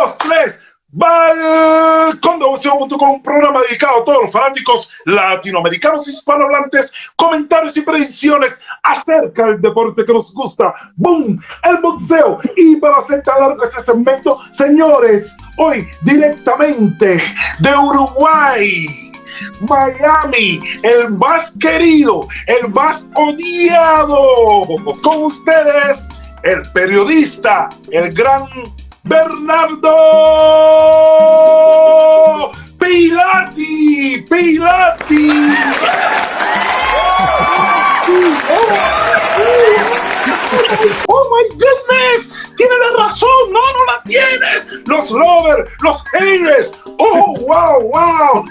2, 3. Balcondevoción.com, un programa dedicado a todos los fanáticos latinoamericanos hispanohablantes, comentarios y predicciones acerca del deporte que nos gusta, ¡boom!, el boxeo. Y para hacer tan largo este segmento, señores, hoy directamente de Uruguay, Miami, el más querido, el más odiado, con ustedes, el periodista, el gran Bernardo Pilati. Oh my goodness, tiene la razón, no la tienes. Los lovers, los haters. Oh, wow.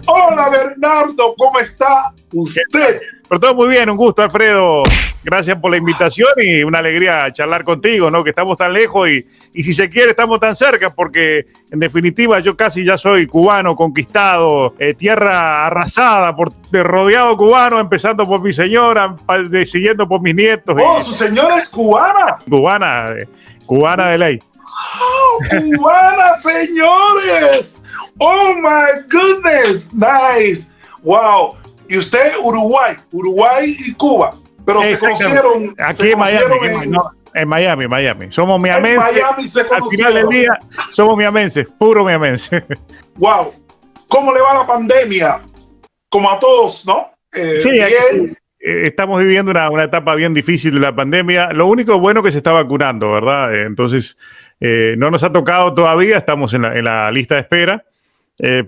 Hola Bernardo, ¿cómo está usted? Pero todo muy bien, un gusto, Alfredo. Gracias por la invitación y una alegría charlar contigo, ¿no? Que estamos tan lejos y si se quiere estamos tan cerca, porque en definitiva yo casi ya soy cubano, conquistado, tierra arrasada, rodeado cubano, empezando por mi señora, siguiendo por mis nietos. Oh, su señora es cubana. Cubana de ley. Oh, cubana, señores. Oh my goodness, nice. Wow. Y usted, Uruguay y Cuba, pero se conocieron aquí en Miami. Somos miamenses. Al final del día somos miamenses, puro miamense. Wow. ¿Cómo le va la pandemia? Como a todos, ¿no? Sí, bien. Estamos viviendo una etapa bien difícil de la pandemia. Lo único bueno que se está vacunando, ¿verdad? Entonces, no nos ha tocado todavía, estamos en la lista de espera.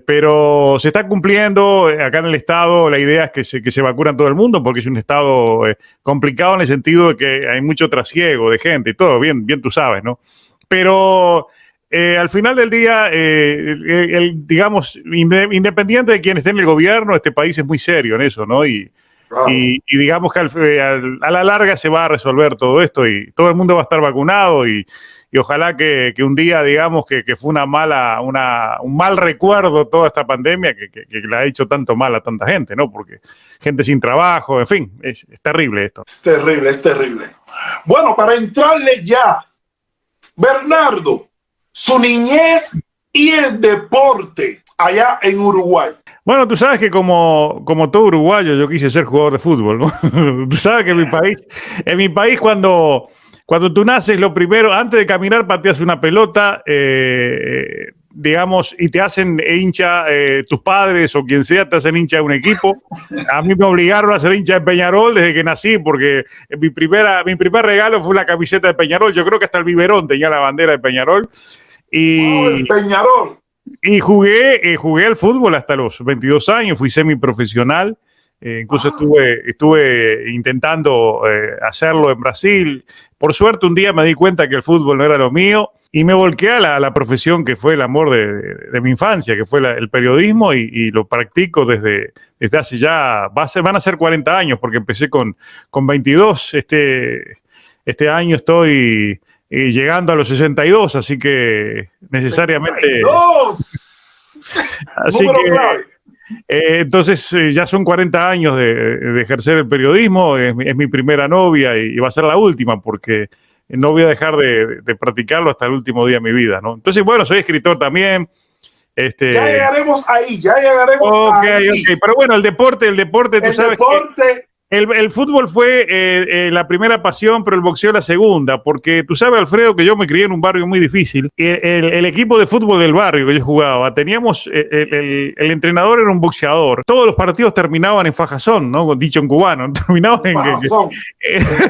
Pero se está cumpliendo acá en el estado. La idea es que se vacunan todo el mundo, porque es un estado complicado en el sentido de que hay mucho trasiego de gente y todo, bien tú sabes, ¿no? Pero al final del día, digamos, independiente de quién esté en el gobierno, este país es muy serio en eso, ¿no? Y digamos que a la larga se va a resolver todo esto y todo el mundo va a estar vacunado y ojalá que un día, digamos, que fue un mal recuerdo toda esta pandemia que le ha hecho tanto mal a tanta gente, ¿no? Porque gente sin trabajo, en fin, es terrible esto. Es terrible. Bueno, para entrarle ya, Bernardo, su niñez y el deporte allá en Uruguay. Bueno, tú sabes que como todo uruguayo yo quise ser jugador de fútbol, ¿no? Tú sabes que en mi país cuando tú naces, lo primero, antes de caminar, pateas una pelota, digamos, y te hacen hincha, tus padres o quien sea, te hacen hincha de un equipo. A mí me obligaron a ser hincha de Peñarol desde que nací, porque mi primer regalo fue una camiseta de Peñarol. Yo creo que hasta el biberón tenía la bandera de Peñarol. El Peñarol. Y jugué al fútbol hasta los 22 años, fui semiprofesional. Incluso estuve intentando hacerlo en Brasil. Por suerte un día me di cuenta que el fútbol no era lo mío y me volqué a la profesión que fue el amor de mi infancia, que fue el periodismo, y lo practico desde hace ya, van a ser 40 años, porque empecé con 22. Este año estoy llegando a los 62, así que necesariamente... 62. Así que... entonces ya son 40 años de ejercer el periodismo. Es mi primera novia y va a ser la última, porque no voy a dejar de practicarlo hasta el último día de mi vida, ¿no? Entonces, bueno, soy escritor también. Ya llegaremos ahí. Okay. Pero bueno, el deporte, tú sabes que el fútbol fue la primera pasión, pero el boxeo la segunda, porque tú sabes, Alfredo, que yo me crié en un barrio muy difícil. El equipo de fútbol del barrio que yo jugaba, teníamos, el entrenador era un boxeador. Todos los partidos terminaban en fajazón, ¿no? Dicho en cubano,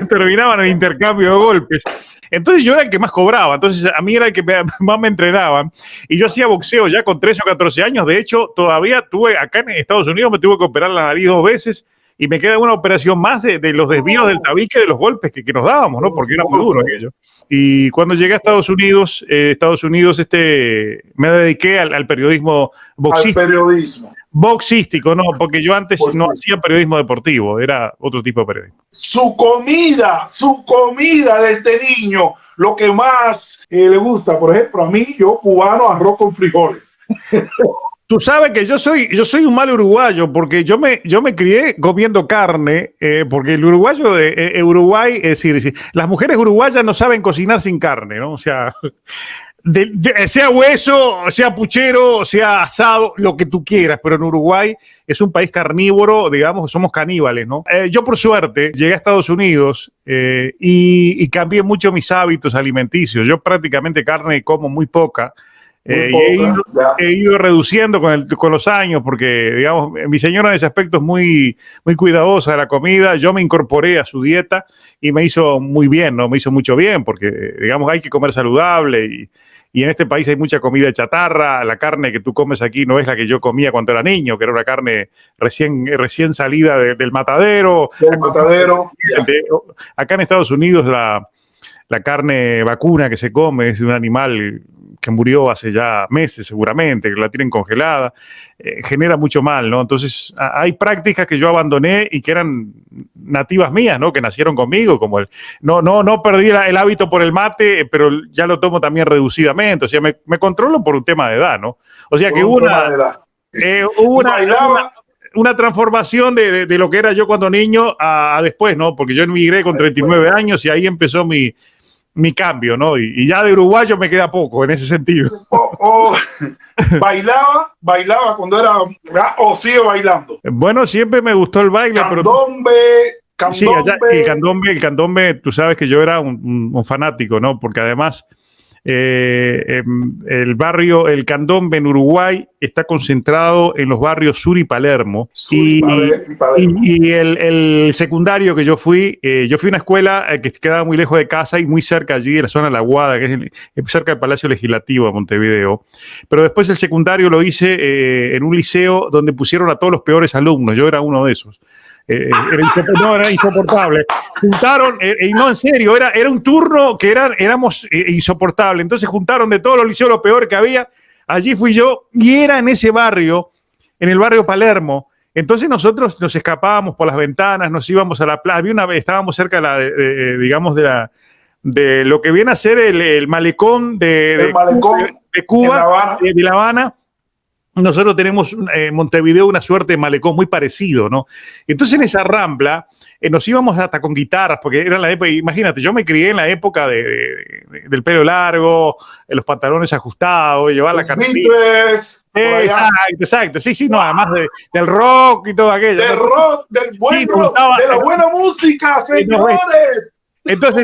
terminaban en intercambio de golpes. Entonces yo era el que más cobraba, entonces a mí era el que más me entrenaban, y yo hacía boxeo ya con 13 o 14 años. De hecho, todavía acá en Estados Unidos me tuve que operar la nariz 2 veces, y me queda una operación más de los desvíos del tabique de los golpes que nos dábamos, ¿no? Porque era muy duro aquello. Y cuando llegué a Estados Unidos, me dediqué al periodismo boxístico. Al periodismo. Boxístico, no, porque yo antes no hacía periodismo deportivo, era otro tipo de periodismo. Su comida desde niño, lo que más le gusta. Por ejemplo, a mí, yo cubano, arroz con frijoles. Tú sabes que yo soy un mal uruguayo porque yo me crié comiendo carne, porque el uruguayo de Uruguay, es decir, las mujeres uruguayas no saben cocinar sin carne, ¿no? O sea, sea hueso, sea puchero, sea asado, lo que tú quieras, pero en Uruguay es un país carnívoro, digamos, somos caníbales, ¿no? Yo por suerte llegué a Estados Unidos y cambié mucho mis hábitos alimenticios. Yo prácticamente carne como muy poca. He ido reduciendo con los años porque, digamos, mi señora en ese aspecto es muy, muy cuidadosa de la comida. Yo me incorporé a su dieta y me hizo muy bien, ¿no? Me hizo mucho bien porque, digamos, hay que comer saludable y en este país hay mucha comida chatarra. La carne que tú comes aquí no es la que yo comía cuando era niño, que era una carne recién salida del matadero. Del matadero. Acá en Estados Unidos la carne vacuna que se come es de un animal que murió hace ya meses seguramente, que la tienen congelada, genera mucho mal, ¿no? Entonces hay prácticas que yo abandoné y que eran nativas mías, ¿no? Que nacieron conmigo, como no perdí el hábito por el mate, pero ya lo tomo también reducidamente, o sea, me controlo por un tema de edad, ¿no? O sea que hubo una transformación de lo que era yo cuando niño a después, ¿no? Porque yo emigré con 39 años y ahí empezó mi cambio, ¿no? Y ya de uruguayo me queda poco en ese sentido. ¿Bailaba cuando era o sigue bailando? Bueno, siempre me gustó el baile. Candombe. Sí, allá, el candombe, tú sabes que yo era un fanático, ¿no? Porque además el candombe en Uruguay está concentrado en los barrios Sur y Palermo. Y el secundario que yo fui a una escuela que quedaba muy lejos de casa y muy cerca allí de la zona de La Guada, que es cerca del Palacio Legislativo de Montevideo. Pero después el secundario lo hice en un liceo donde pusieron a todos los peores alumnos. Yo era uno de esos. Era insoportable. Juntaron, no, en serio, era un turno que éramos insoportables. Entonces juntaron de todos los liceos lo peor que había. Allí fui yo y era en ese barrio, en el barrio Palermo. Entonces nosotros nos escapábamos por las ventanas, nos íbamos a la playa. Estábamos cerca de lo que viene a ser el malecón de Cuba, de La Habana. Nosotros tenemos en Montevideo una suerte de malecón muy parecido, ¿no? Entonces en esa rambla nos íbamos hasta con guitarras, porque era la época, imagínate, yo me crié en la época del pelo largo, los pantalones ajustados, llevar la cartita. Exacto, sí, no, además del rock y todo aquello. Del rock, del buen rock, de la buena música, señores. Entonces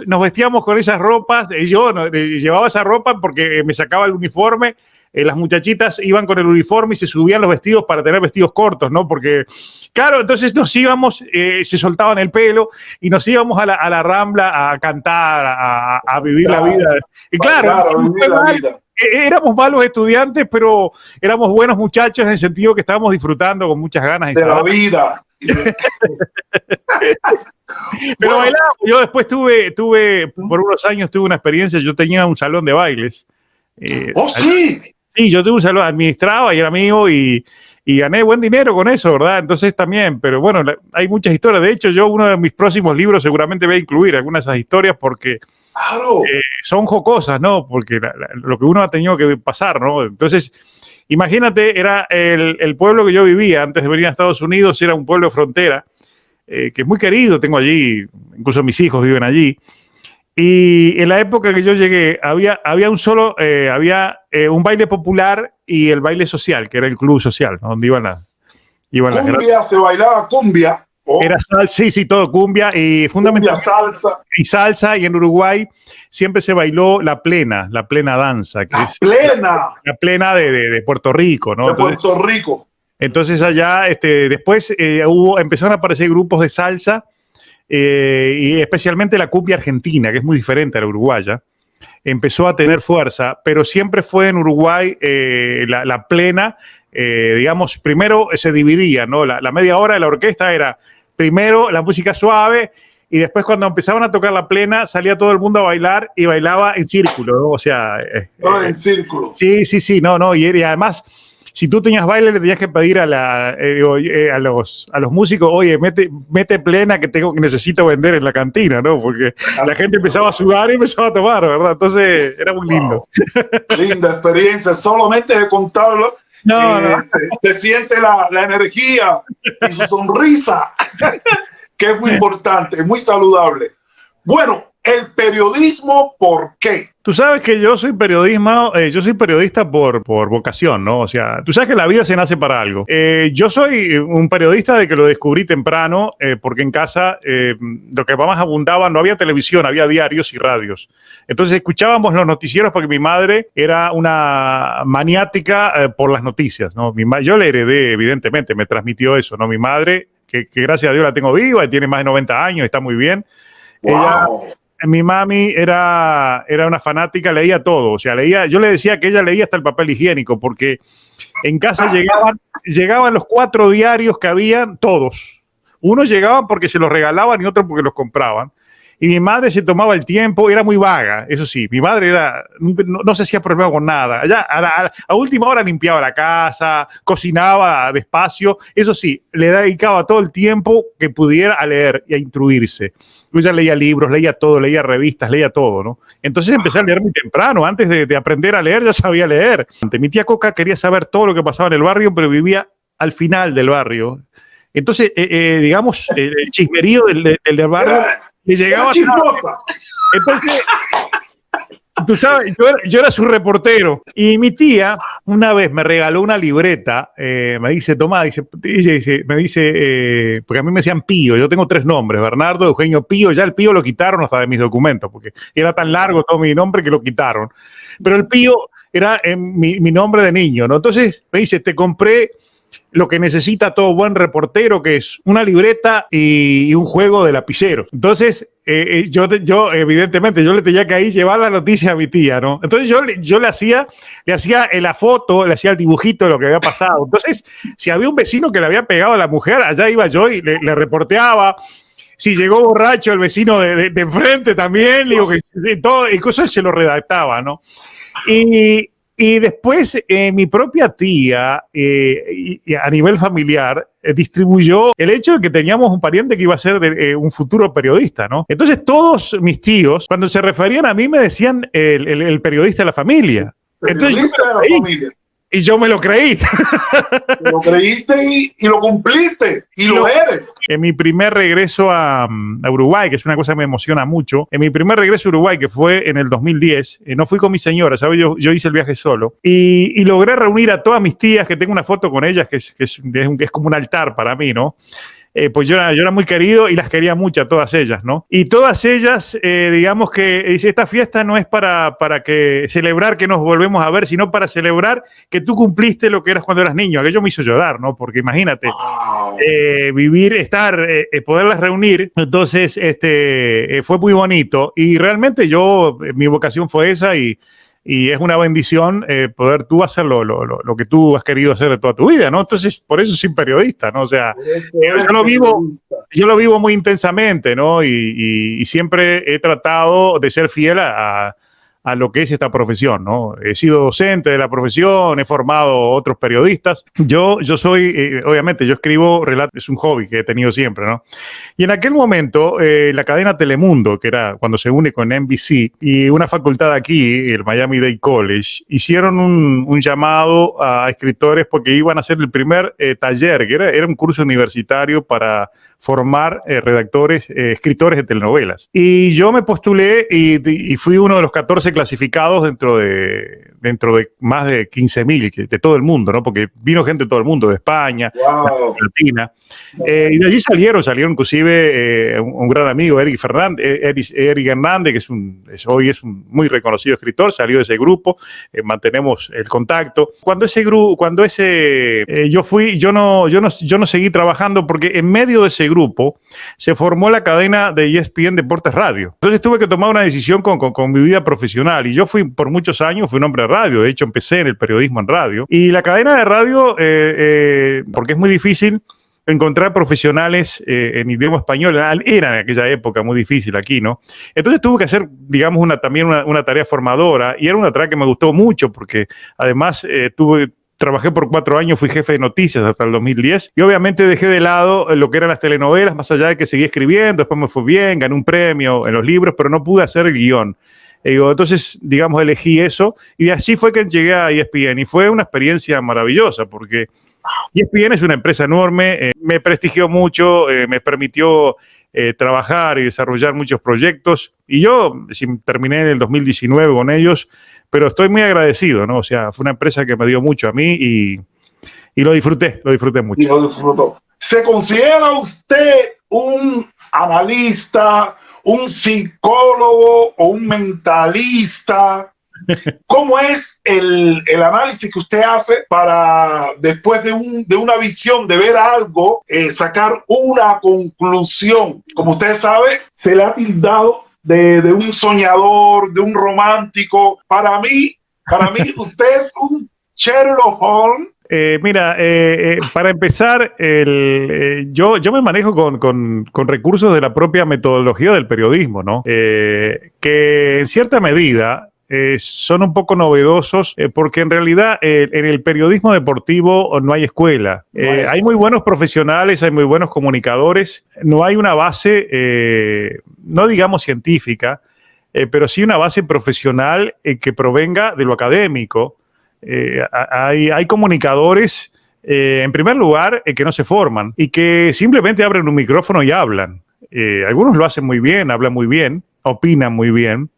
nos vestíamos con esas ropas, y yo llevaba esa ropa porque me sacaba el uniforme. Las muchachitas iban con el uniforme y se subían los vestidos para tener vestidos cortos, ¿no? Porque, claro, entonces nos íbamos, se soltaban el pelo y nos íbamos a la rambla a cantar, a vivir la vida. Y claro, éramos malos estudiantes, pero éramos buenos muchachos en el sentido que estábamos disfrutando con muchas ganas. De la vida. Pero bailamos. Yo después por unos años tuve una experiencia, yo tenía un salón de bailes. Sí. Sí, yo tuve un salón, administraba y era mío y gané buen dinero con eso, ¿verdad? Entonces también, pero bueno, hay muchas historias. De hecho, uno de mis próximos libros seguramente va a incluir algunas de esas historias porque son jocosas, ¿no? Porque lo que uno ha tenido que pasar, ¿no? Entonces, imagínate, era el pueblo que yo vivía antes de venir a Estados Unidos, era un pueblo de frontera, que es muy querido, tengo allí, incluso mis hijos viven allí. Y en la época que yo llegué había un baile popular y el baile social, que era el club social, ¿no? Donde iban cumbia, se bailaba cumbia. Era salsa, sí, todo cumbia y fundamentalmente salsa. Y en Uruguay siempre se bailó la plena danza, que la plena de Puerto Rico, ¿no? Puerto Rico. Entonces allá, después empezaron a aparecer grupos de salsa. Y especialmente la cumbia argentina, que es muy diferente a la uruguaya, empezó a tener fuerza, pero siempre fue en Uruguay la plena, digamos, primero se dividía, ¿no? La media hora de la orquesta era primero la música suave y después cuando empezaban a tocar la plena salía todo el mundo a bailar y bailaba en círculo, ¿no? O sea... en círculo. Sí, no, y además... Si tú tenías baile, le tenías que pedir a los músicos, oye, mete plena que necesito vender en la cantina, ¿no? Porque la gente empezaba a sudar y empezaba a tomar, ¿verdad? Entonces, era muy lindo. Linda experiencia. Solamente de contarlo, No, no. Se siente la energía y su sonrisa, que es muy importante, es muy saludable. Bueno, el periodismo, ¿por qué? Tú sabes que yo soy periodista por vocación, ¿no? O sea, tú sabes que la vida se nace para algo. Yo soy un periodista de que lo descubrí temprano, porque en casa lo que más abundaba, no había televisión, había diarios y radios. Entonces escuchábamos los noticieros porque mi madre era una maniática por las noticias, ¿no? Yo le heredé, evidentemente, me transmitió eso, ¿no? Mi madre, que gracias a Dios la tengo viva, tiene más de 90 años, está muy bien. Wow. Mi mami era una fanática, leía todo, o sea, yo le decía que ella leía hasta el papel higiénico, porque en casa llegaban los 4 diarios que habían, todos. Unos llegaban porque se los regalaban y otros porque los compraban. Y mi madre se tomaba el tiempo, era muy vaga, eso sí, mi madre no se hacía problema con nada. A última hora limpiaba la casa, cocinaba despacio, eso sí, le dedicaba todo el tiempo que pudiera a leer y a instruirse. Ella leía libros, leía todo, leía revistas, leía todo, ¿no? Entonces empecé a leer muy temprano, antes de aprender a leer ya sabía leer. Mi tía Coca quería saber todo lo que pasaba en el barrio, pero vivía al final del barrio. Entonces, digamos, el chismerío del barrio le llegaba. Entonces, tú sabes, yo era su reportero. Y mi tía una vez me regaló una libreta, me dice, toma, porque a mí me decían Pío, yo tengo 3 nombres, Bernardo, Eugenio, Pío, ya el Pío lo quitaron hasta de mis documentos, porque era tan largo todo mi nombre que lo quitaron. Pero el Pío era mi nombre de niño, ¿no? Entonces me dice, te compré lo que necesita todo buen reportero, que es una libreta y un juego de lapicero. Entonces, yo evidentemente, yo le tenía que ahí llevar la noticia a mi tía, ¿no? Entonces yo le hacía la foto, le hacía el dibujito de lo que había pasado. Entonces, si había un vecino que le había pegado a la mujer, allá iba yo y le reporteaba. Si llegó borracho el vecino de enfrente también, digo que todo, y cosas se lo redactaba, ¿no? Y después mi propia tía, a nivel familiar, distribuyó el hecho de que teníamos un pariente que iba a ser un futuro periodista, ¿no? Entonces todos mis tíos, cuando se referían a mí, me decían el periodista de la familia. Periodista de la familia. Y yo me lo creí. Lo creíste y lo cumpliste y lo eres. En mi primer regreso a Uruguay, que es una cosa que me emociona mucho, en mi primer regreso a Uruguay, que fue en el 2010, no fui con mi señora, ¿sabes? Yo hice el viaje solo y logré reunir a todas mis tías, que tengo una foto con ellas, que es como un altar para mí, ¿no? Pues yo era muy querido y las quería mucho a todas ellas, ¿no? Y todas ellas, digamos que esta fiesta no es para que celebrar que nos volvemos a ver, sino para celebrar que tú cumpliste lo que eras cuando eras niño. Aquello me hizo llorar, ¿no? Porque imagínate, poderlas reunir. Entonces, fue muy bonito y realmente mi vocación fue esa y es una bendición poder tú hacer lo que tú has querido hacer de toda tu vida, ¿no? Entonces, por eso soy periodista, ¿no? O sea, yo lo vivo muy intensamente, ¿no? Y siempre he tratado de ser fiel a lo que es esta profesión, ¿no? He sido docente de la profesión, he formado otros periodistas. Yo soy, obviamente, yo escribo relatos, es un hobby que he tenido siempre, ¿no? Y en aquel momento, la cadena Telemundo, que era cuando se une con NBC, y una facultad aquí, el Miami-Dade College, hicieron un llamado a escritores porque iban a hacer el primer taller, que era un curso universitario para formar escritores de telenovelas. Y yo me postulé y fui uno de los 14 clasificados dentro de más de 15.000 de todo el mundo, ¿no? Porque vino gente de todo el mundo, de España, wow, de Argentina. Y de allí salieron inclusive un gran amigo, Eric Hernández, que hoy es un muy reconocido escritor, salió de ese grupo, mantenemos el contacto. Yo no seguí trabajando porque en medio de ese grupo se formó la cadena de ESPN Deportes Radio. Entonces tuve que tomar una decisión con mi vida profesional y yo por muchos años fui un hombre de radio, de hecho empecé en el periodismo en radio y la cadena de radio, porque es muy difícil encontrar profesionales en idioma español, era en aquella época muy difícil aquí, ¿no? Entonces tuve que hacer, digamos, también una tarea formadora y era una tarea que me gustó mucho porque además trabajé por 4 años, fui jefe de noticias hasta el 2010 y obviamente dejé de lado lo que eran las telenovelas, más allá de que seguí escribiendo, después me fue bien, gané un premio en los libros, pero no pude hacer el guión. Entonces, digamos, elegí eso y así fue que llegué a ESPN y fue una experiencia maravillosa porque ESPN es una empresa enorme, me prestigió mucho, me permitió trabajar y desarrollar muchos proyectos y yo terminé en el 2019 con ellos, pero estoy muy agradecido, ¿no? O sea, fue una empresa que me dio mucho a mí y lo disfruté mucho. Y lo disfrutó. ¿Se considera usted un analista, un psicólogo o un mentalista? ¿Cómo es el análisis que usted hace para, después de una visión, de ver algo, sacar una conclusión? Como usted sabe, se le ha tildado de un soñador, de un romántico. Para mí, usted es un Sherlock Holmes. Mira, para empezar, yo me manejo con recursos de la propia metodología del periodismo, ¿no? Que en cierta medida son un poco novedosos porque en realidad en el periodismo deportivo no hay escuela. Hay muy buenos profesionales, hay muy buenos comunicadores, no hay una base, no digamos científica, pero sí una base profesional que provenga de lo académico. Hay comunicadores, en primer lugar, que no se forman y que simplemente abren un micrófono y hablan. Algunos lo hacen muy bien, hablan muy bien, opinan muy bien,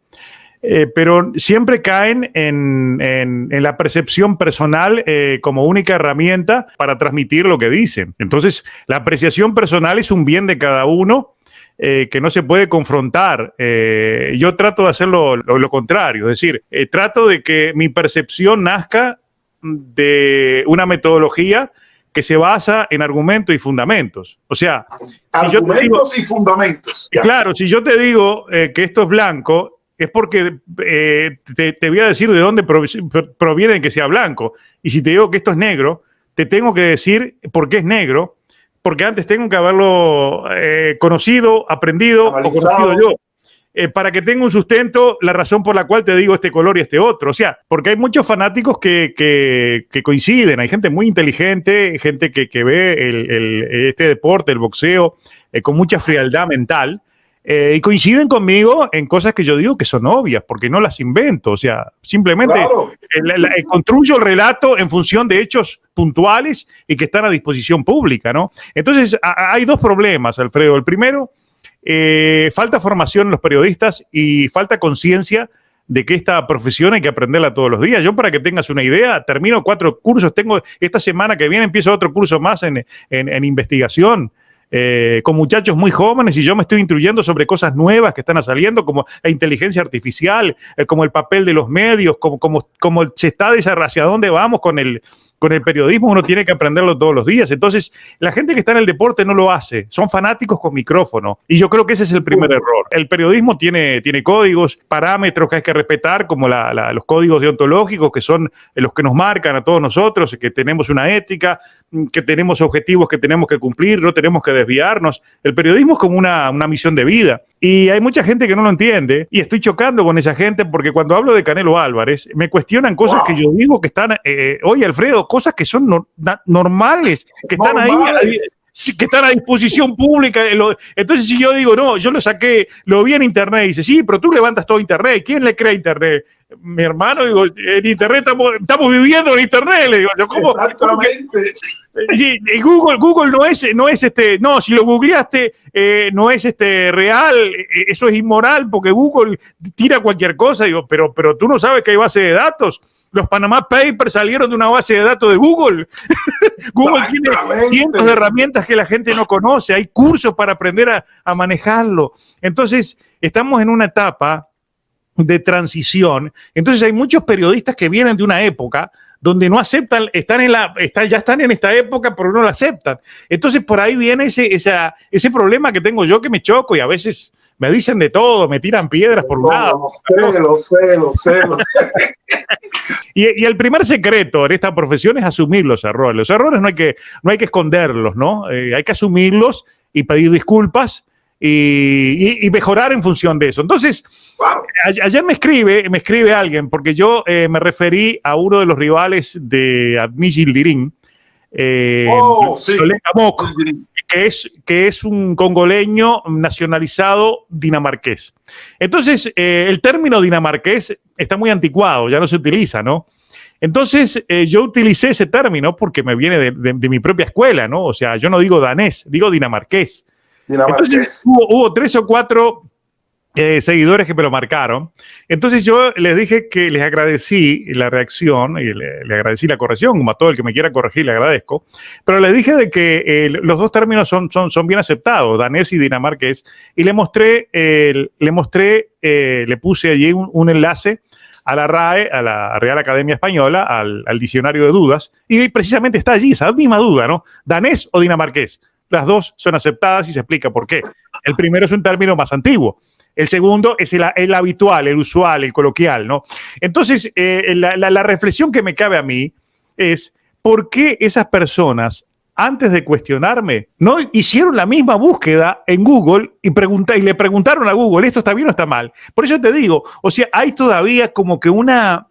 pero siempre caen en la percepción personal como única herramienta para transmitir lo que dicen. Entonces, la apreciación personal es un bien de cada uno. Que no se puede confrontar. Yo trato de hacer lo contrario, es decir, trato de que mi percepción nazca de una metodología que se basa en argumentos y fundamentos. O sea, argumentos y fundamentos. Claro, si yo te digo que esto es blanco, es porque te voy a decir de dónde proviene que sea blanco. Y si te digo que esto es negro, te tengo que decir por qué es negro, porque antes tengo que haberlo conocido, aprendido, analizado, o conocido yo, para que tenga un sustento la razón por la cual te digo este color y este otro. O sea, porque hay muchos fanáticos que coinciden, hay gente muy inteligente, gente que ve este deporte, el boxeo, con mucha frialdad mental, y coinciden conmigo en cosas que yo digo que son obvias, porque no las invento. O sea, simplemente claro, construyo el relato en función de hechos puntuales y que están a disposición pública, ¿no? Entonces, hay dos problemas, Alfredo. El primero, falta formación en los periodistas y falta conciencia de que esta profesión hay que aprenderla todos los días. Yo, para que tengas una idea, termino 4 cursos. Tengo esta semana que viene, empiezo otro curso más en investigación. Con muchachos muy jóvenes y yo me estoy instruyendo sobre cosas nuevas que están saliendo, como la inteligencia artificial, como el papel de los medios, como se está desarrollando, hacia dónde vamos con el periodismo. Uno tiene que aprenderlo todos los días. Entonces, la gente que está en el deporte no lo hace, son fanáticos con micrófono, y yo creo que ese es el primer error. El periodismo tiene códigos, parámetros que hay que respetar, como los códigos deontológicos, que son los que nos marcan a todos nosotros, que tenemos una ética, que tenemos objetivos que tenemos que cumplir, no tenemos que desviarnos. El periodismo es como una misión de vida, y hay mucha gente que no lo entiende, y estoy chocando con esa gente porque cuando hablo de Canelo Álvarez me cuestionan cosas que yo digo que están, oye, Alfredo, cosas que son normales, que están ahí, que están a disposición pública. Entonces, si yo digo, no, yo lo saqué, lo vi en internet, y dice, sí, pero tú levantas todo internet, ¿quién le crea internet? Mi hermano, digo, en internet estamos viviendo en internet, le digo, yo, ¿cómo? Exactamente. Sí, Google no, si lo googleaste, no es real, eso es inmoral, porque Google tira cualquier cosa. Digo, pero tú no sabes que hay base de datos. Los Panama Papers salieron de una base de datos de Google. Google tiene cientos de herramientas que la gente no conoce, hay cursos para aprender a manejarlo. Entonces, estamos en una etapa de transición. Entonces, hay muchos periodistas que vienen de una época donde no aceptan, ya están en esta época, pero no la aceptan. Entonces, por ahí viene ese problema que tengo yo, que me choco, y a veces me dicen de todo, me tiran piedras por un lado. Lo sé. Y el primer secreto en esta profesión es asumir los errores. Los errores no hay que esconderlos, ¿no? Hay que asumirlos y pedir disculpas y mejorar en función de eso. Entonces, ayer me escribe alguien, porque yo me referí a uno de los rivales de Admir Yildirim, Sí. Amok, que es un congoleño nacionalizado dinamarqués. Entonces, el término dinamarqués está muy anticuado, ya no se utiliza, ¿no? Entonces, yo utilicé ese término porque me viene de mi propia escuela, ¿no? O sea, yo no digo danés, digo dinamarqués. Entonces, hubo 3 o 4 seguidores que me lo marcaron. Entonces yo les dije que les agradecí la reacción y le agradecí la corrección, como a todo el que me quiera corregir le agradezco, pero les dije de que los dos términos son bien aceptados, danés y dinamarqués, y le puse allí un enlace a la RAE, a la Real Academia Española, al diccionario de dudas, y precisamente está allí esa misma duda, ¿no? ¿Danés o dinamarqués? Las dos son aceptadas y se explica por qué. El primero es un término más antiguo. El segundo es el habitual, el usual, el coloquial, ¿no? Entonces, la reflexión que me cabe a mí es ¿por qué esas personas, antes de cuestionarme, no hicieron la misma búsqueda en Google y le preguntaron a Google, ¿esto está bien o está mal? Por eso te digo, o sea, hay todavía como que una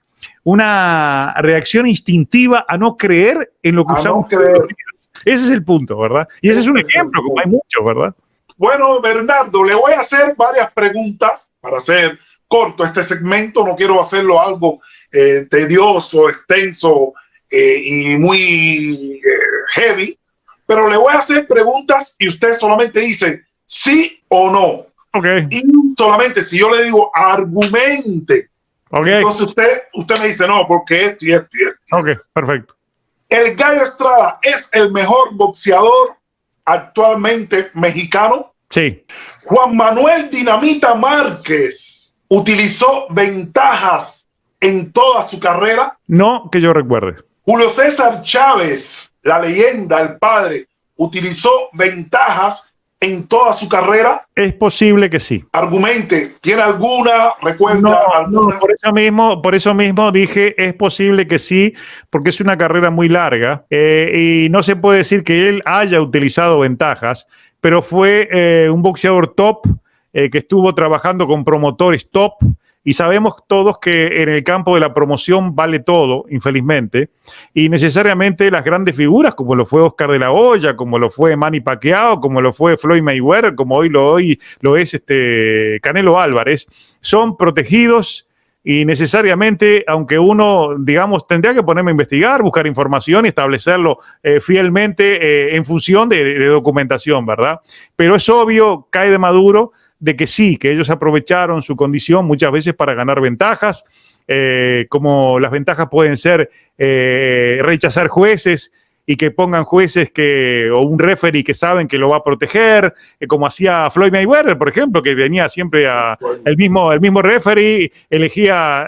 reacción instintiva a no creer en lo que usamos. Ese es el punto, ¿verdad? Y ese es un ejemplo, como hay muchos, ¿verdad? Bueno, Bernardo, le voy a hacer varias preguntas para hacer corto este segmento. No quiero hacerlo algo tedioso, extenso y muy heavy, pero le voy a hacer preguntas y usted solamente dice sí o no. Okay. Y solamente si yo le digo argumente, okay, entonces usted me dice no, porque esto y esto y esto. Ok, perfecto. ¿El Gallo Estrada es el mejor boxeador actualmente mexicano? Sí. Juan Manuel Dinamita Márquez utilizó ventajas en toda su carrera. No, que yo recuerde. Julio César Chávez, la leyenda, el padre, utilizó ventajas en toda su carrera. Es posible que sí. Argumente, ¿tiene alguna? ¿Recuerda alguna? No, por eso mismo dije es posible que sí, porque es una carrera muy larga y no se puede decir que él haya utilizado ventajas, pero fue un boxeador top que estuvo trabajando con promotores top y sabemos todos que en el campo de la promoción vale todo, infelizmente, y necesariamente las grandes figuras, como lo fue Oscar de la Hoya, como lo fue Manny Pacquiao, como lo fue Floyd Mayweather, como hoy lo es Canelo Álvarez, son protegidos y necesariamente, aunque uno, digamos, tendría que ponerme a investigar, buscar información y establecerlo fielmente en función de documentación, ¿verdad? Pero es obvio, cae de maduro, de que sí, que ellos aprovecharon su condición muchas veces para ganar ventajas, como las ventajas pueden ser rechazar jueces y que pongan jueces o un referee que saben que lo va a proteger, como hacía Floyd Mayweather, por ejemplo, que tenía siempre el mismo referee,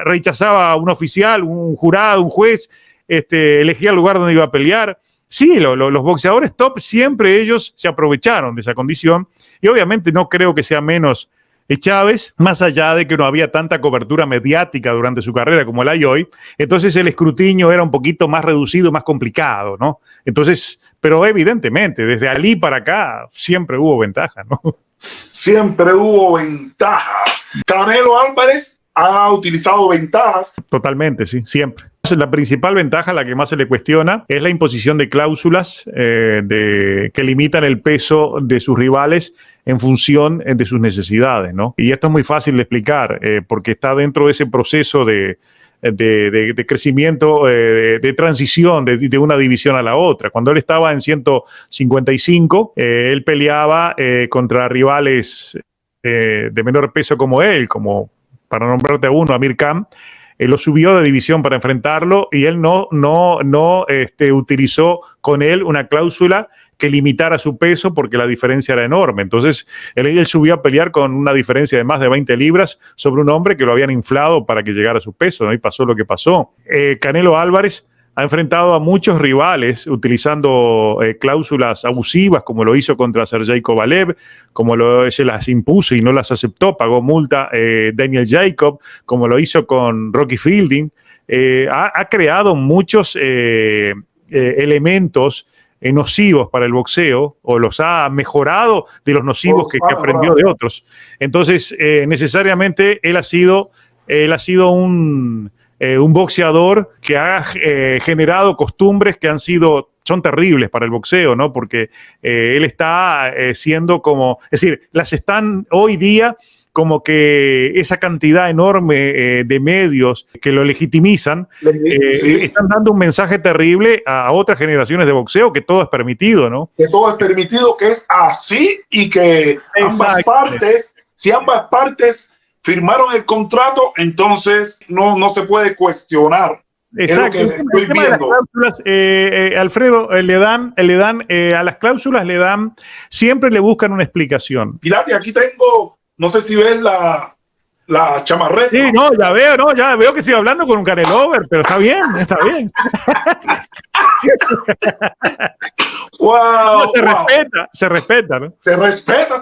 rechazaba a un oficial, un jurado, un juez, elegía el lugar donde iba a pelear. Sí, los boxeadores top siempre ellos se aprovecharon de esa condición y obviamente no creo que sea menos Chávez, más allá de que no había tanta cobertura mediática durante su carrera como la hay hoy, entonces el escrutinio era un poquito más reducido, más complicado, ¿no? Entonces, pero evidentemente, desde allí para acá siempre hubo ventaja, ¿no? Siempre hubo ventajas. Canelo Álvarez ha utilizado ventajas. Totalmente, sí, siempre. La principal ventaja, la que más se le cuestiona, es la imposición de cláusulas que limitan el peso de sus rivales en función de sus necesidades, ¿no? Y esto es muy fácil de explicar porque está dentro de ese proceso de crecimiento, de transición de una división a la otra. Cuando él estaba en 155, él peleaba contra rivales de menor peso como él, como, para nombrarte a uno, Amir Khan. Lo subió de división para enfrentarlo y él no utilizó con él una cláusula que limitara su peso porque la diferencia era enorme. Entonces, él subió a pelear con una diferencia de más de 20 libras sobre un hombre que lo habían inflado para que llegara a su peso, ¿no? Y pasó lo que pasó. Canelo Álvarez ha enfrentado a muchos rivales utilizando cláusulas abusivas, como lo hizo contra Sergey Kovalev, como se las impuso y no las aceptó, pagó multa Daniel Jacob, como lo hizo con Rocky Fielding. Ha creado muchos elementos nocivos para el boxeo, o los ha mejorado de los nocivos que aprendió de otros. Entonces, necesariamente él ha sido un boxeador que ha generado costumbres que han sido son terribles para el boxeo, ¿no? Porque él está siendo como, es decir, las están hoy día como que esa cantidad enorme de medios que lo legitimizan, están dando un mensaje terrible a otras generaciones de boxeo, que todo es permitido, ¿no? Que todo es permitido, que es así y que ambas partes, si ambas partes firmaron el contrato, entonces no se puede cuestionar. Exacto. Es lo que estoy viendo. Alfredo, a las cláusulas le dan, siempre le buscan una explicación. Pirati, aquí tengo, no sé si ves la chamarreta. Sí, ya veo que estoy hablando con un Canelover, pero está bien. Wow, no, se respeta, ¿no? Se respeta,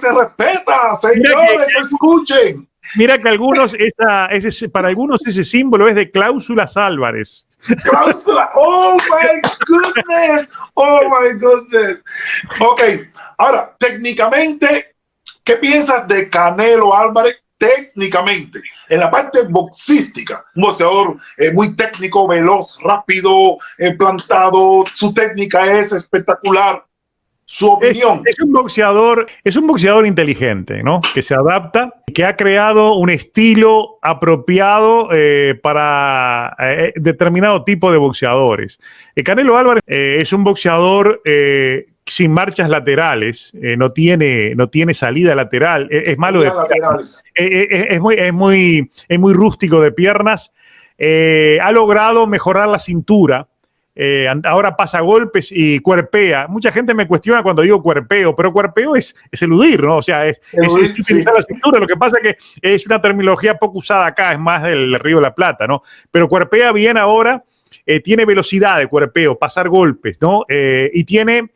señores, escuchen. Mira que para algunos ese símbolo es de Cláusulas Álvarez. Cláusula, oh my goodness. Ok, ahora, técnicamente, ¿qué piensas de Canelo Álvarez? Técnicamente, en la parte boxística, un boxeador muy técnico, veloz, rápido, plantado, su técnica es espectacular. Su opinión. Es un boxeador inteligente, ¿no? Que se adapta, que ha creado un estilo apropiado para determinado tipo de boxeadores. Canelo Álvarez es un boxeador sin marchas laterales, no tiene salida lateral, es malo de laterales. Es muy rústico de piernas, ha logrado mejorar la cintura. Ahora pasa golpes y cuerpea. Mucha gente me cuestiona cuando digo cuerpeo, pero cuerpeo es eludir, ¿no? O sea, es utilizar la cintura. Lo que pasa es que es una terminología poco usada acá, es más del Río de la Plata, ¿no? Pero cuerpea bien ahora, tiene velocidad de cuerpeo, pasar golpes, ¿no? Y tiene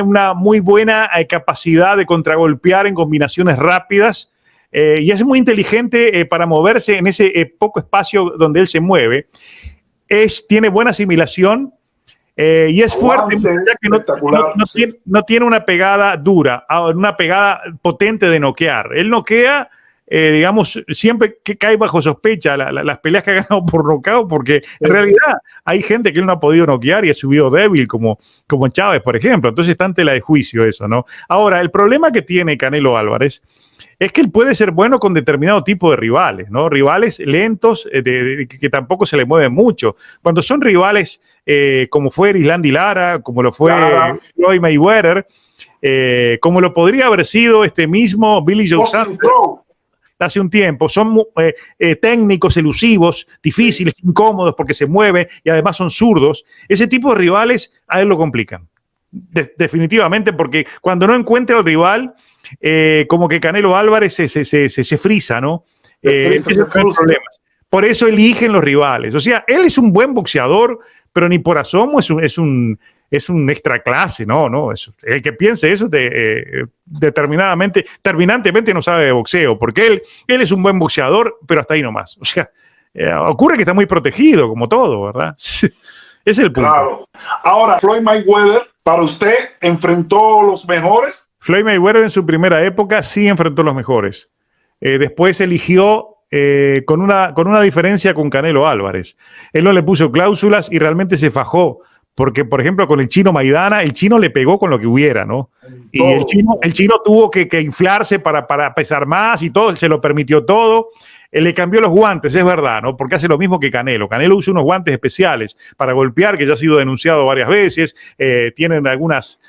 una muy buena capacidad de contragolpear en combinaciones rápidas. Y es muy inteligente para moverse en ese poco espacio donde él se mueve. Tiene buena asimilación y es fuerte, que no tiene una pegada dura, una pegada potente de noquear. Él noquea, digamos, siempre que cae bajo sospecha las peleas que ha ganado por nocaut, porque en realidad hay gente que él no ha podido noquear y ha subido débil, como Chávez, por ejemplo. Entonces está en tela de juicio eso, ¿no? Ahora, el problema que tiene Canelo Álvarez es que él puede ser bueno con determinado tipo de rivales, ¿no? Rivales lentos, que tampoco se le mueven mucho. Cuando son rivales como fue Erislandy Lara, como lo fue Floyd Mayweather, como lo podría haber sido este mismo Billy Joe Saunders hace un tiempo, son técnicos, elusivos, difíciles, incómodos porque se mueven y además son zurdos. Ese tipo de rivales a él lo complican. Definitivamente, porque cuando no encuentra al rival, como que Canelo Álvarez se frisa, ¿no? Por eso eligen los rivales. O sea, él es un buen boxeador, pero ni por asomo es un extra clase, no. El que piense eso terminantemente no sabe de boxeo, porque él es un buen boxeador, pero hasta ahí nomás. O sea, ocurre que está muy protegido, como todo, ¿verdad? Ese es el punto. Claro. Ahora, Floyd Mayweather, ¿para usted enfrentó los mejores? Floyd Mayweather en su primera época sí enfrentó los mejores. Después eligió con una diferencia con Canelo Álvarez. Él no le puso cláusulas y realmente se fajó. Porque, por ejemplo, con el chino Maidana, el chino le pegó con lo que hubiera, ¿no? Y el chino tuvo que inflarse para pesar más y todo, se lo permitió todo. Le cambió los guantes, es verdad, ¿no? Porque hace lo mismo que Canelo. Canelo usa unos guantes especiales para golpear, que ya ha sido denunciado varias veces. Tienen algunas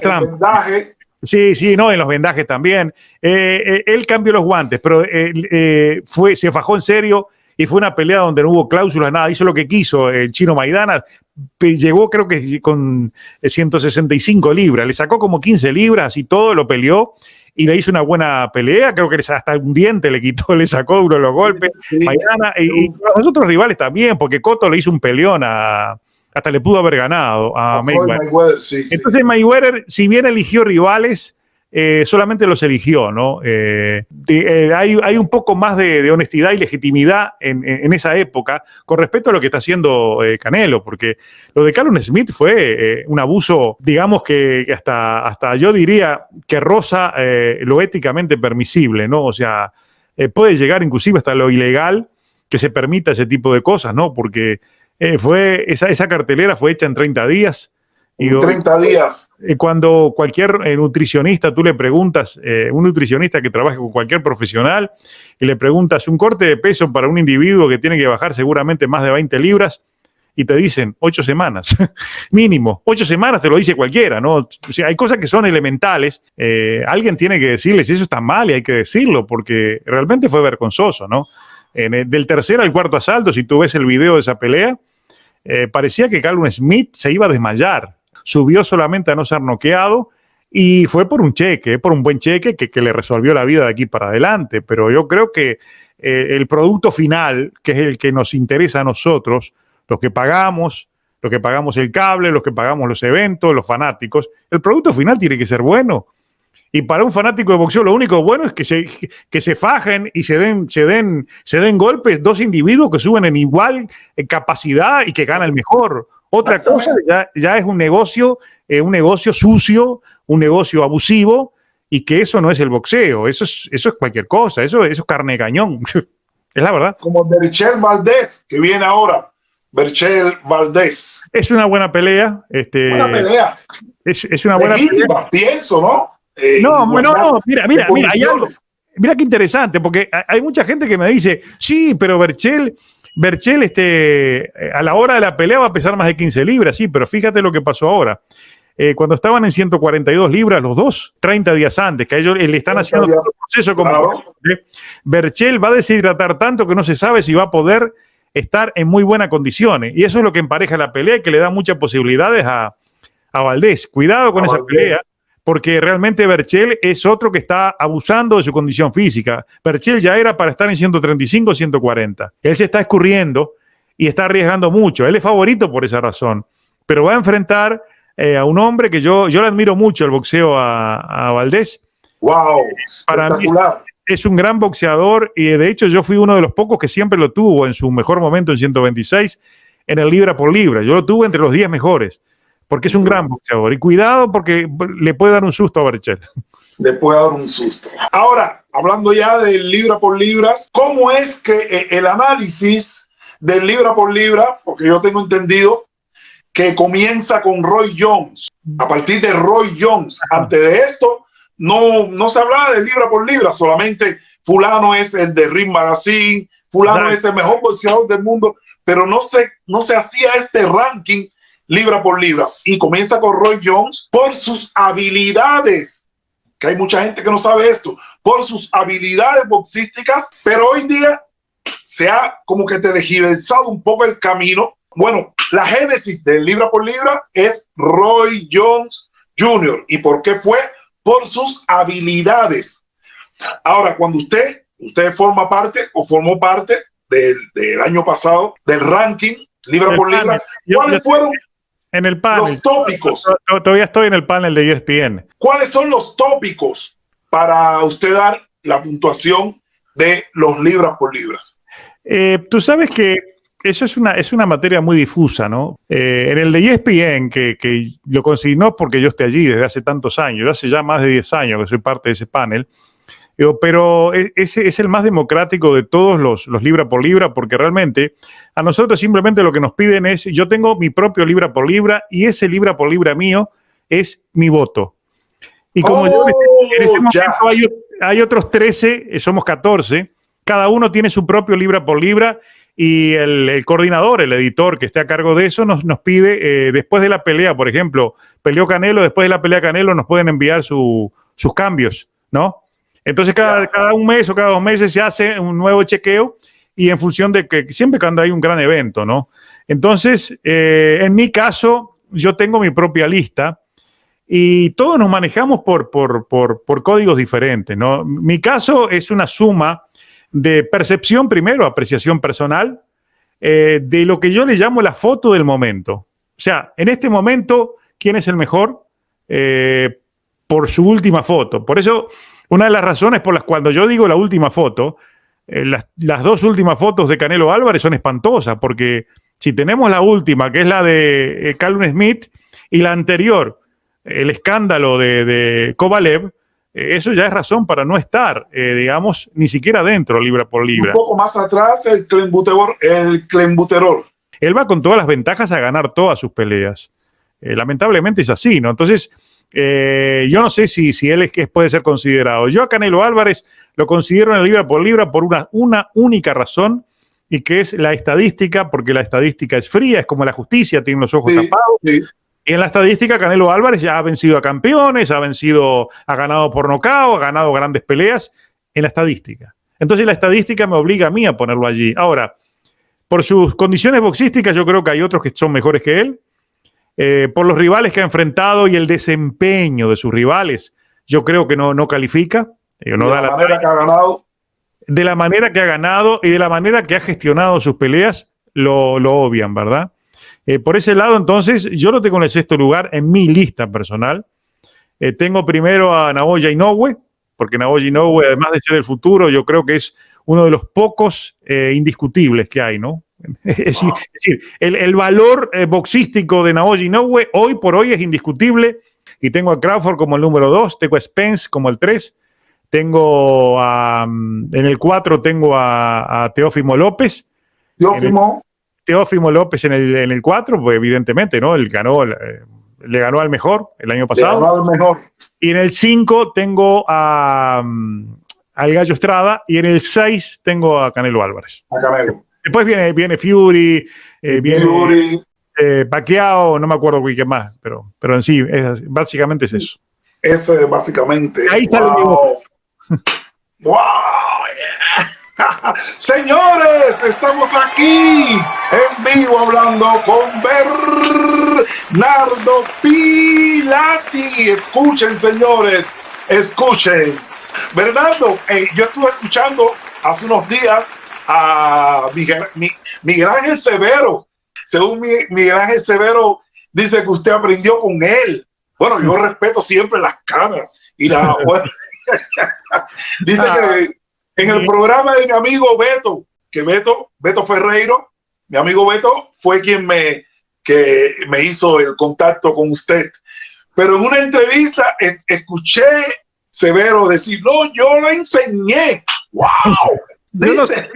trampas. Vendaje. Sí, no, en los vendajes también. Él cambió los guantes, pero se fajó en serio y fue una pelea donde no hubo cláusulas, nada. Hizo lo que quiso el chino Maidana. Llegó creo que con 165 libras. Le sacó como 15 libras y todo, lo peleó. Y le hizo una buena pelea, creo que hasta un diente le quitó, le sacó duro los golpes. Sí. Maidana, y los otros rivales también, porque Cotto le hizo un peleón hasta le pudo haber ganado a Mayweather. Sí. Entonces Mayweather, si bien eligió rivales, solamente los eligió, ¿no? Hay un poco más de honestidad y legitimidad en esa época con respecto a lo que está haciendo Canelo, porque lo de Callum Smith fue un abuso, digamos que hasta yo diría que roza lo éticamente permisible, ¿no? O sea, puede llegar inclusive hasta lo ilegal que se permita ese tipo de cosas, ¿no? Porque esa cartelera fue hecha en 30 días. En 30 días. Cuando cualquier nutricionista, tú le preguntas, un nutricionista que trabaja con cualquier profesional, y le preguntas un corte de peso para un individuo que tiene que bajar seguramente más de 20 libras, y te dicen 8 semanas, mínimo. 8 semanas te lo dice cualquiera, ¿no? O sea, hay cosas que son elementales. Alguien tiene que decirles si eso está mal y hay que decirlo, porque realmente fue vergonzoso, ¿no? Del tercer al cuarto asalto, si tú ves el video de esa pelea, parecía que Callum Smith se iba a desmayar. Subió solamente a no ser noqueado y fue por un cheque, por un buen cheque que le resolvió la vida de aquí para adelante. Pero yo creo que el producto final, que es el que nos interesa a nosotros, los que pagamos el cable, los que pagamos los eventos, los fanáticos, el producto final tiene que ser bueno. Y para un fanático de boxeo lo único bueno es que se fajen y se den golpes dos individuos que suben en igual capacidad y que gana el mejor. Otra cosa ya es un negocio sucio, un negocio abusivo, y que eso no es el boxeo, eso es cualquier cosa, eso es carne de cañón. Es la verdad. Como Berchel Valdés, que viene ahora. Berchel Valdés. Es una buena pelea. Buena pelea. Es una buena pelea. Pienso, ¿no? No, mira, hay algo. Mira qué interesante, porque hay mucha gente que me dice, sí, pero Berchel a la hora de la pelea va a pesar más de 15 libras, sí, pero fíjate lo que pasó ahora. Cuando estaban en 142 libras, los dos, 30 días antes, que a ellos le están haciendo todo el proceso como Berchel va a deshidratar tanto que no se sabe si va a poder estar en muy buenas condiciones. Y eso es lo que empareja la pelea y que le da muchas posibilidades a Valdés. Cuidado con esa pelea, porque realmente Berchel es otro que está abusando de su condición física. Berchel ya era para estar en 135, 140. Él se está escurriendo y está arriesgando mucho. Él es favorito por esa razón, pero va a enfrentar a un hombre que yo le admiro mucho el boxeo a Valdés. ¡Wow! Espectacular. Es un gran boxeador y de hecho yo fui uno de los pocos que siempre lo tuvo en su mejor momento en 126 en el libra por libra. Yo lo tuve entre los 10 mejores porque es un gran boxeador. Y cuidado porque le puede dar un susto a Berchel. Le puede dar un susto. Ahora, hablando ya del libra por libras, ¿cómo es que el análisis del libra por libra, porque yo tengo entendido que comienza con Roy Jones, a partir de Roy Jones, antes de esto, no se hablaba de libra por libra, solamente fulano es el de Ring Magazine, fulano es el mejor boxeador del mundo, pero no se hacía este ranking libra por libra. Y comienza con Roy Jones por sus habilidades, que hay mucha gente que no sabe esto, por sus habilidades boxísticas, pero hoy día se ha como que tergiversado un poco el camino. Bueno, la génesis del libra por libra es Roy Jones Jr. ¿Y por qué fue? Por sus habilidades. Ahora, cuando usted forma parte o formó parte del año pasado del ranking libra por libra, ¿cuáles fueron en el panel, los tópicos? Todavía estoy en el panel de ESPN. ¿Cuáles son los tópicos para usted dar la puntuación de los libras por libras? Tú sabes que eso es una materia muy difusa, ¿no? En el de ESPN, que lo consignó porque yo estoy allí desde hace tantos años, yo hace ya más de 10 años que soy parte de ese panel, pero ese es el más democrático de todos los libra por libra, porque realmente a nosotros simplemente lo que nos piden es, yo tengo mi propio libra por libra y ese libra por libra mío es mi voto. Y como yo en este momento hay otros 13, somos 14, cada uno tiene su propio libra por libra. Y el coordinador, el editor que esté a cargo de eso, nos pide, después de la pelea, por ejemplo, peleó Canelo, después de la pelea Canelo nos pueden enviar sus cambios, ¿no? Entonces cada un mes o cada 2 meses se hace un nuevo chequeo y en función de que siempre cuando hay un gran evento, ¿no? Entonces, en mi caso, yo tengo mi propia lista y todos nos manejamos por códigos diferentes, ¿no? Mi caso es una suma de percepción primero, apreciación personal, de lo que yo le llamo la foto del momento. O sea, en este momento, ¿quién es el mejor? Por su última foto. Por eso, una de las razones por las cuando yo digo la última foto, las 2 últimas fotos de Canelo Álvarez son espantosas, porque si tenemos la última, que es la de Callum Smith, y la anterior, el escándalo de Kovalev, eso ya es razón para no estar, digamos, ni siquiera dentro, libra por libra. Un poco más atrás, el clenbuterol. Él va con todas las ventajas a ganar todas sus peleas. Lamentablemente es así, ¿no? Entonces, yo no sé si él es que puede ser considerado. Yo a Canelo Álvarez lo considero en el libra por una única razón, y que es la estadística, porque la estadística es fría, es como la justicia, tiene los ojos tapados. Sí. Y en la estadística, Canelo Álvarez ya ha vencido a campeones, ha ganado por nocaut, ha ganado grandes peleas en la estadística. Entonces la estadística me obliga a mí a ponerlo allí. Ahora, por sus condiciones boxísticas, yo creo que hay otros que son mejores que él. Por los rivales que ha enfrentado y el desempeño de sus rivales, yo creo que no califica. No da la manera que ha ganado. De la manera que ha ganado y de la manera que ha gestionado sus peleas, lo obvian, ¿verdad? Por ese lado, entonces, yo lo tengo en el 6º lugar en mi lista personal. Tengo primero a Naoya Inoue, porque Naoya Inoue, además de ser el futuro, yo creo que es uno de los pocos indiscutibles que hay, ¿no? Es decir, el valor boxístico de Naoya Inoue hoy por hoy es indiscutible. Y tengo a Crawford como el número 2, tengo a Spence como el 3, tengo en el 4 tengo a Teófimo López. Teófimo López en el 4, pues evidentemente, ¿no? Él le ganó al mejor el año pasado. Le ganó al mejor. Y en el 5 tengo al Gallo Estrada, y en el 6 tengo a Canelo Álvarez. A Canelo. Después viene Fury, viene Pacquiao, no me acuerdo qué más, pero en sí, básicamente es eso. Eso es básicamente. Ahí está el ¡Wow! Yeah. Señores, estamos aquí en vivo hablando con Bernardo Pilati. Escuchen, señores, escuchen. Bernardo, yo estuve escuchando hace unos días a Miguel Ángel Severo. Según Miguel Ángel Severo, dice que usted aprendió con él. Bueno, yo respeto siempre las cámaras y la bueno, dice que en el programa de mi amigo Beto, que Beto Ferreiro, mi amigo Beto fue quien me hizo el contacto con usted. Pero en una entrevista escuché Severo decir, no, yo lo enseñé. ¡Wow! Yo no sé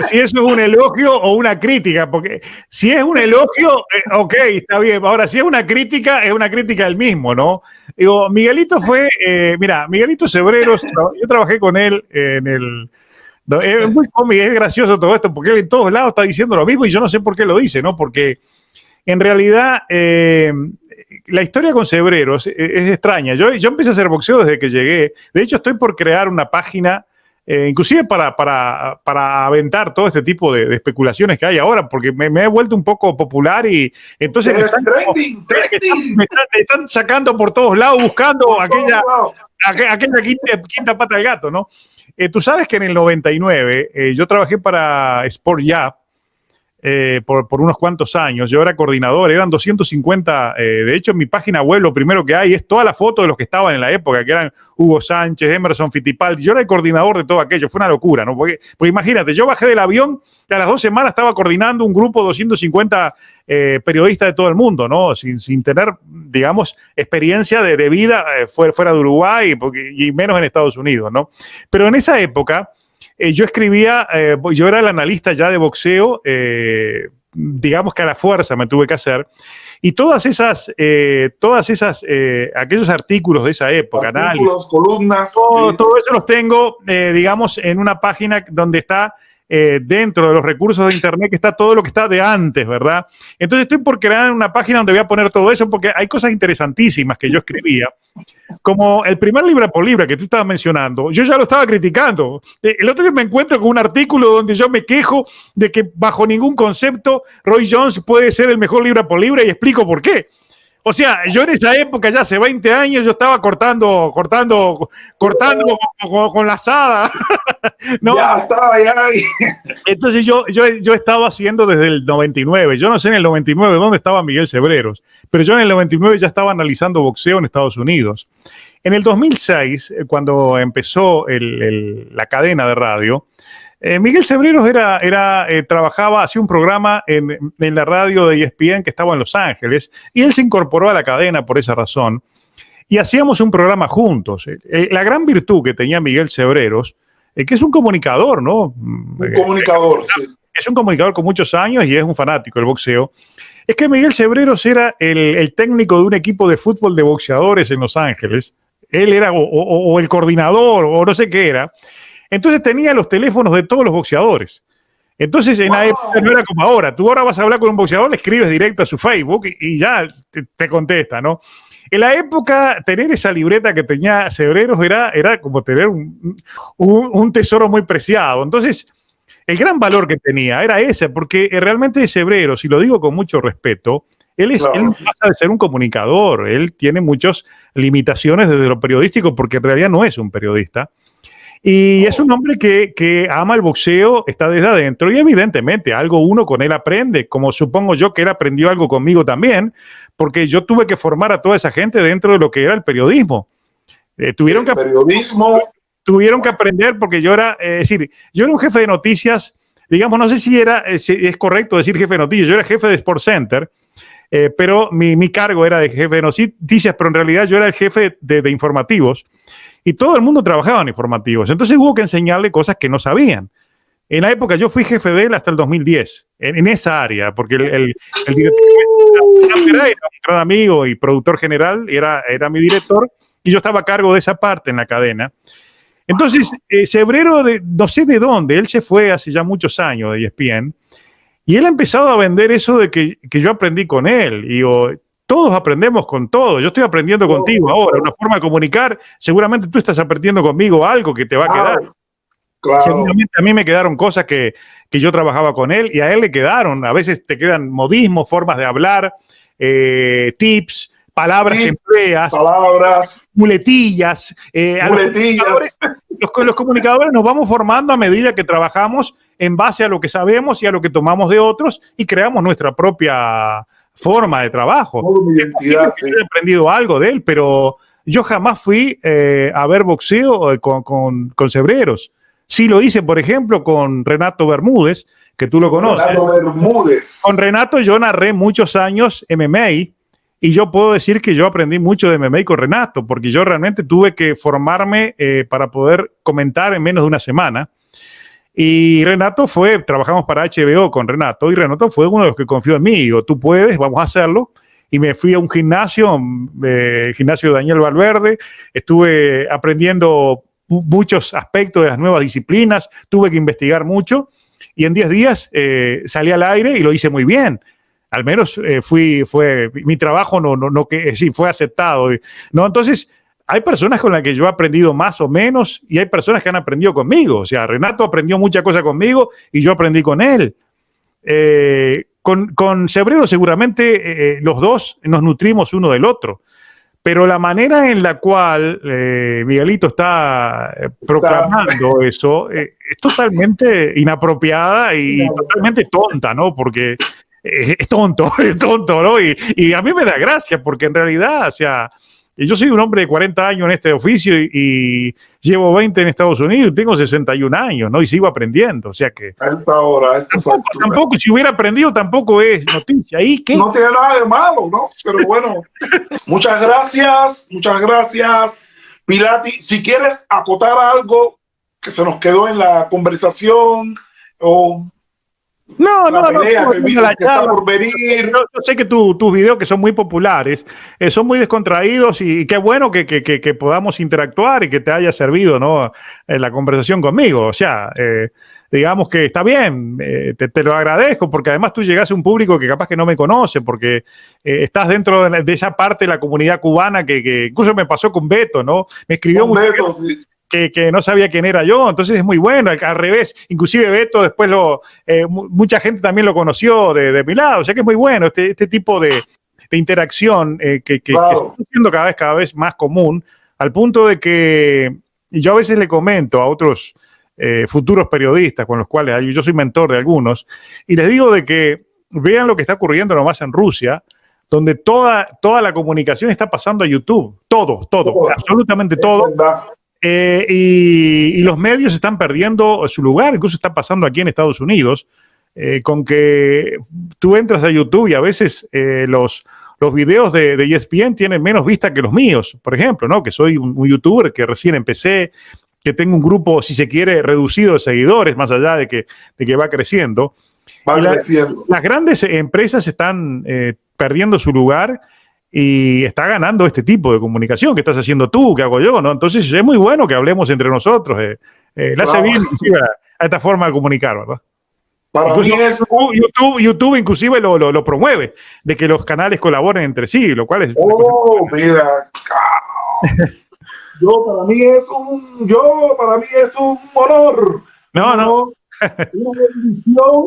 si eso es un elogio o una crítica, porque si es un elogio, ok, está bien. Ahora, si es una crítica él mismo, ¿no? Digo, Miguelito fue, Miguelito Sebreros, yo trabajé con él en el... Es muy cómico, es gracioso todo esto, porque él en todos lados está diciendo lo mismo y yo no sé por qué lo dice, ¿no? Porque en realidad la historia con Sebreros es extraña. Yo empecé a hacer boxeo desde que llegué. De hecho, estoy por crear una página inclusive para aventar todo este tipo de especulaciones que hay ahora, porque me he vuelto un poco popular y entonces me están sacando por todos lados buscando aquella quinta pata del gato, ¿no? Tú sabes que en el 99 yo trabajé para Sport Ya por unos cuantos años. Yo era coordinador, eran 250. De hecho, en mi página web lo primero que hay es toda la foto de los que estaban en la época, que eran Hugo Sánchez, Emerson Fittipaldi. Yo era el coordinador de todo aquello. Fue una locura, ¿no? Porque imagínate, yo bajé del avión y a las 2 semanas estaba coordinando un grupo de 250 periodistas de todo el mundo, ¿no? Sin tener, digamos, experiencia de vida fuera de Uruguay y menos en Estados Unidos, ¿no? Pero en esa época yo escribía, yo era el analista ya de boxeo, digamos que a la fuerza me tuve que hacer, y todas esas aquellos artículos de esa época, análisis, columnas, todo eso los tengo, digamos, en una página donde está dentro de los recursos de internet, que está todo lo que está de antes, ¿verdad? Entonces estoy por crear una página donde voy a poner todo eso, porque hay cosas interesantísimas que yo escribía, como el primer libra por libra que tú estabas mencionando. Yo ya lo estaba criticando. El otro día me encuentro con un artículo donde yo me quejo de que bajo ningún concepto Roy Jones puede ser el mejor libra por libra, y explico por qué. O sea, yo en esa época, ya hace 20 años, yo estaba cortando con la asada. ¿No? Ya estaba, ya. Entonces yo estaba haciendo desde el 99. Yo no sé en el 99 dónde estaba Miguel Sebreros, pero yo en el 99 ya estaba analizando boxeo en Estados Unidos. En el 2006, cuando empezó la cadena de radio, Miguel Sebreros trabajaba, hacía un programa en la radio de ESPN que estaba en Los Ángeles, y él se incorporó a la cadena por esa razón, y hacíamos un programa juntos. La gran virtud que tenía Miguel Sebreros, que es un comunicador, ¿no? Un comunicador, sí. Es un comunicador con muchos años y es un fanático del boxeo. Es que Miguel Cebreros era el técnico de un equipo de fútbol de boxeadores en Los Ángeles. Él era o el coordinador o no sé qué era. Entonces tenía los teléfonos de todos los boxeadores. Entonces en la época no era como ahora. Tú ahora vas a hablar con un boxeador, le escribes directo a su Facebook y ya te contesta, ¿no? En la época, tener esa libreta que tenía Cebreros era como tener un tesoro muy preciado. Entonces, el gran valor que tenía era ese, porque realmente Cebreros, y lo digo con mucho respeto, él pasa de ser un comunicador, él tiene muchas limitaciones desde lo periodístico, porque en realidad no es un periodista. Y es un hombre que ama el boxeo, está desde adentro y evidentemente algo uno con él aprende, como supongo yo que él aprendió algo conmigo también, porque yo tuve que formar a toda esa gente dentro de lo que era el periodismo. Tuvieron que aprender porque yo era, yo era un jefe de noticias, digamos, no sé si es correcto decir jefe de noticias, yo era jefe de Sports Center, pero mi cargo era de jefe de noticias, pero en realidad yo era el jefe de informativos. Y todo el mundo trabajaba en informativos. Entonces hubo que enseñarle cosas que no sabían. En la época yo fui jefe de él hasta el 2010, en esa área, porque el director era un gran amigo y productor general, era mi director, y yo estaba a cargo de esa parte en la cadena. Entonces, Cebrero, no sé de dónde, él se fue hace ya muchos años de ESPN, y él ha empezado a vender eso de que yo aprendí con él. Y digo, todos aprendemos con todo. Yo estoy aprendiendo contigo ahora, una forma de comunicar. Seguramente tú estás aprendiendo conmigo algo que te va a quedar. Claro. Seguramente a mí me quedaron cosas que yo trabajaba con él y a él le quedaron. A veces te quedan modismos, formas de hablar, tips, palabras que empleas, muletillas. Los comunicadores nos vamos formando a medida que trabajamos en base a lo que sabemos y a lo que tomamos de otros y creamos nuestra propia forma de trabajo. He aprendido algo de él, pero yo jamás fui a ver boxeo con Cebreros. Sí lo hice, por ejemplo, con Renato Bermúdez, que tú lo conoces. Renato Bermúdez. Con Renato yo narré muchos años MMA y yo puedo decir que yo aprendí mucho de MMA con Renato, porque yo realmente tuve que formarme para poder comentar en menos de una semana. Y Renato trabajamos para HBO con Renato, y Renato fue uno de los que confió en mí. Digo, tú puedes, vamos a hacerlo. Y me fui a un gimnasio, gimnasio de Daniel Valverde. Estuve aprendiendo muchos aspectos de las nuevas disciplinas. Tuve que investigar mucho. Y en 10 días salí al aire y lo hice muy bien. Al menos mi trabajo fue aceptado. ¿No? Entonces, hay personas con las que yo he aprendido más o menos y hay personas que han aprendido conmigo. O sea, Renato aprendió muchas cosas conmigo y yo aprendí con él. Con Cebrero seguramente los dos nos nutrimos uno del otro. Pero la manera en la cual Miguelito está proclamando eso es totalmente inapropiada y totalmente tonta, ¿no? Porque es tonto, ¿no? Y a mí me da gracia porque en realidad, o sea, yo soy un hombre de 40 años en este oficio y llevo 20 en Estados Unidos, tengo 61 años, ¿no? Y sigo aprendiendo, o sea que... A esta hora, tampoco, si hubiera aprendido, tampoco es noticia. ¿Y qué? No tiene nada de malo, ¿no? Pero bueno, muchas gracias, Pilati. Si quieres acotar algo que se nos quedó en la conversación o... Yo sé que tus videos, que son muy populares, son muy descontraídos y qué bueno que podamos interactuar y que te haya servido, ¿no? En la conversación conmigo. O sea, digamos que está bien, te lo agradezco porque además tú llegas a un público que capaz que no me conoce porque estás dentro de esa parte de la comunidad cubana que incluso me pasó con Beto, ¿no? Me escribió un Beto, sí. Que no sabía quién era yo, entonces es muy bueno, al revés, inclusive Beto después mucha gente también lo conoció de mi lado, o sea que es muy bueno este tipo de interacción que claro, está siendo cada vez más común, al punto de que yo a veces le comento a otros futuros periodistas con los cuales yo soy mentor de algunos, y les digo de que vean lo que está ocurriendo nomás en Rusia, donde toda la comunicación está pasando a YouTube, todo, absolutamente todo. Y los medios están perdiendo su lugar, incluso está pasando aquí en Estados Unidos, con que tú entras a YouTube y a veces los videos de ESPN tienen menos vista que los míos, por ejemplo, ¿no? Que soy un youtuber que recién empecé, que tengo un grupo, si se quiere, reducido de seguidores, más allá de que va creciendo. va creciendo. Las grandes empresas están perdiendo su lugar y está ganando este tipo de comunicación que estás haciendo tú, que hago yo, ¿no? Entonces es muy bueno que hablemos entre nosotros. Le hace bien inclusive a esta forma de comunicar, ¿verdad? Para Incluso mí es... YouTube inclusive lo promueve, de que los canales colaboren entre sí, lo cual es... Oh, mira. Para mí es un honor. No. Una bendición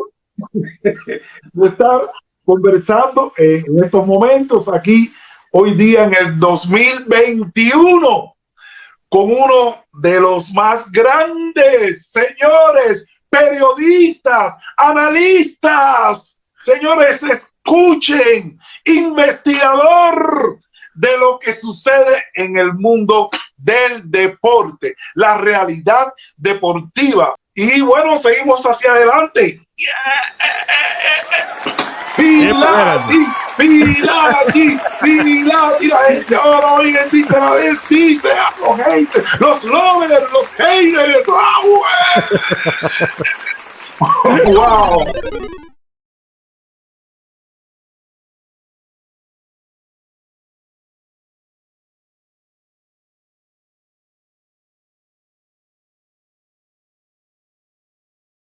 de estar conversando en estos momentos aquí, hoy día en el 2021, con uno de los más grandes, señores, periodistas, analistas, señores, escuchen, investigador de lo que sucede en el mundo del deporte, la realidad deportiva. Y bueno, seguimos hacia adelante. Pilati, la gente ahora hoy dice la vez, dice a los haters, los lovers, los haters. ¡Wow!